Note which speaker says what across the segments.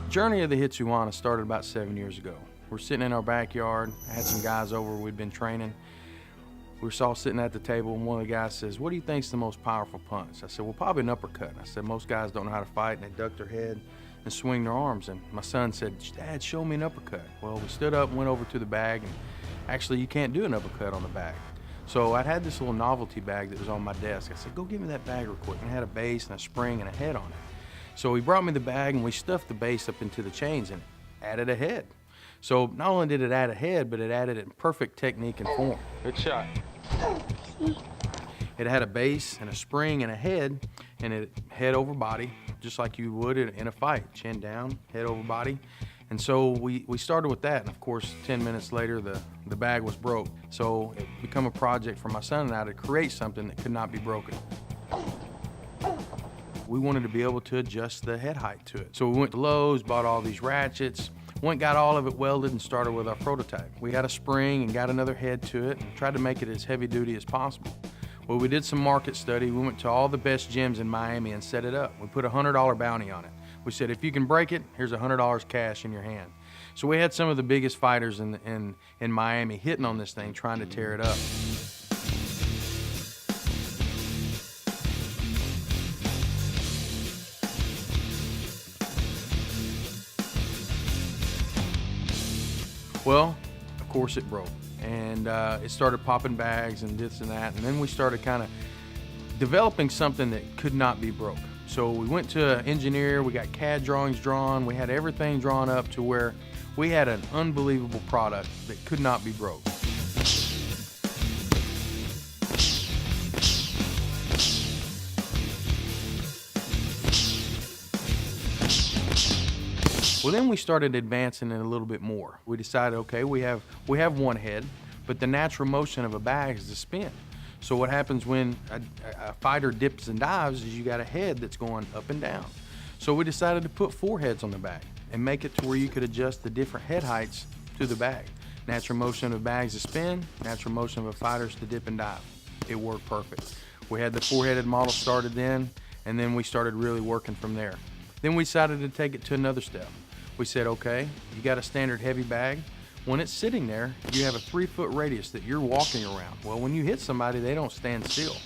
Speaker 1: Journey of the Hitsu Hanta started about 7 years ago. We're sitting in our backyard. I had some guys over we'd been training. We were all sitting at the table, and one of the guys says, "What do you think's the most powerful punch?" I said, "Well, probably an uppercut." I said, "Most guys don't know how to fight, and they duck their head and swing their arms." And my son said, "Dad, show me an uppercut." Well, we stood up and went over to the bag, and actually you can't do an uppercut on the bag. So I had this little novelty bag that was on my desk. I said, "Go get me that bag real quick." And it had a base and a spring and a head on it. So he brought me the bag, and we stuffed the base up into the chains and added a head. So not only did it add a head, but it added it in perfect technique and form. Good shot. It had a base and a spring and a head, and it head over body, just like you would in a fight. Chin down, head over body. And so we started with that, and of course 10 minutes later the bag was broke. So it became a project for my son and I to create something that could not be broken. We wanted to be able to adjust the head height to it. So we went to Lowe's, bought all these ratchets, went got all of it welded, and started with our prototype. We got a spring and got another head to it and tried to make it as heavy duty as possible. Well, we did some market study. We went to all the best gyms in Miami and set it up. We put a $100 bounty on it. We said, if you can break it, here's $100 cash in your hand. So we had some of the biggest fighters in Miami hitting on this thing, trying to tear it up. Well, of course it broke, and it started popping bags and this and that, and then we started kind of developing something that could not be broke. So we went to an engineer, we got CAD drawings drawn, we had everything drawn up to where we had an unbelievable product that could not be broke. Well, then we started advancing it a little bit more. We decided, okay, we have one head, but the natural motion of a bag is to spin. So what happens when a fighter dips and dives is you got a head that's going up and down. So we decided to put 4 heads on the bag and make it to where you could adjust the different head heights to the bag. Natural motion of bags to spin, natural motion of a fighter's to dip and dive. It worked perfect. We had the 4-headed model started then, and then we started really working from there. Then we decided to take it to another step. We said, okay, you got a standard heavy bag. When it's sitting there, you have a 3-foot radius that you're walking around. Well, when you hit somebody, they don't stand still.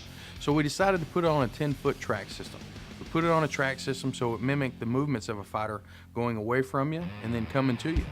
Speaker 1: So we decided to put it on a 10-foot track system. We put it on a track system so it mimicked the movements of a fighter going away from you and then coming to you.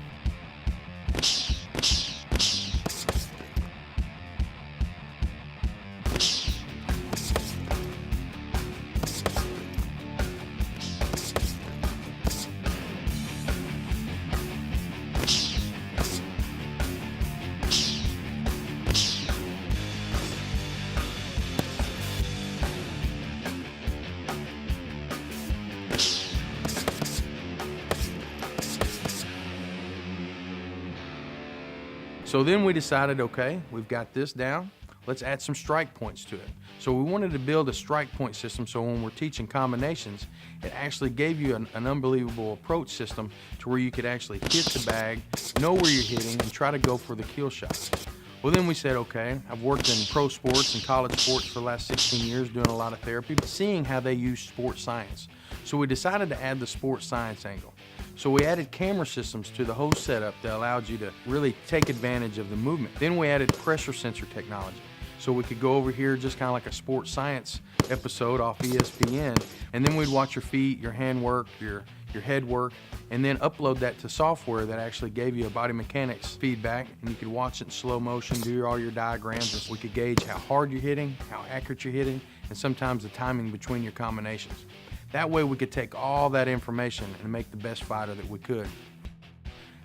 Speaker 1: So then we decided, okay, we've got this down, let's add some strike points to it. So we wanted to build a strike point system so when we're teaching combinations, it actually gave you an unbelievable approach system to where you could actually hit the bag, know where you're hitting, and try to go for the kill shot. Well, then we said, okay, I've worked in pro sports and college sports for the last 16 years doing a lot of therapy, but seeing how they use sports science. So we decided to add the sports science angle. So we added camera systems to the whole setup that allowed you to really take advantage of the movement. Then we added pressure sensor technology. So we could go over here just kind of like a sports science episode off ESPN, and then we'd watch your feet, your hand work, your head work, and then upload that to software that actually gave you a body mechanics feedback, and you could watch it in slow motion, do all your diagrams, and we could gauge how hard you're hitting, how accurate you're hitting, and sometimes the timing between your combinations. That way we could take all that information and make the best fighter that we could.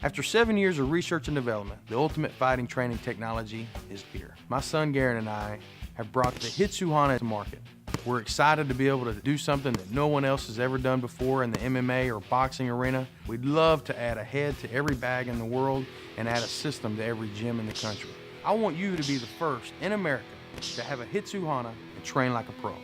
Speaker 1: After 7 years of research and development, the ultimate fighting training technology is here. My son Garrett and I have brought the Hitsu Hanta to market. We're excited to be able to do something that no one else has ever done before in the MMA or boxing arena. We'd love to add a head to every bag in the world and add a system to every gym in the country. I want you to be the first in America to have a Hitsu Hanta and train like a pro.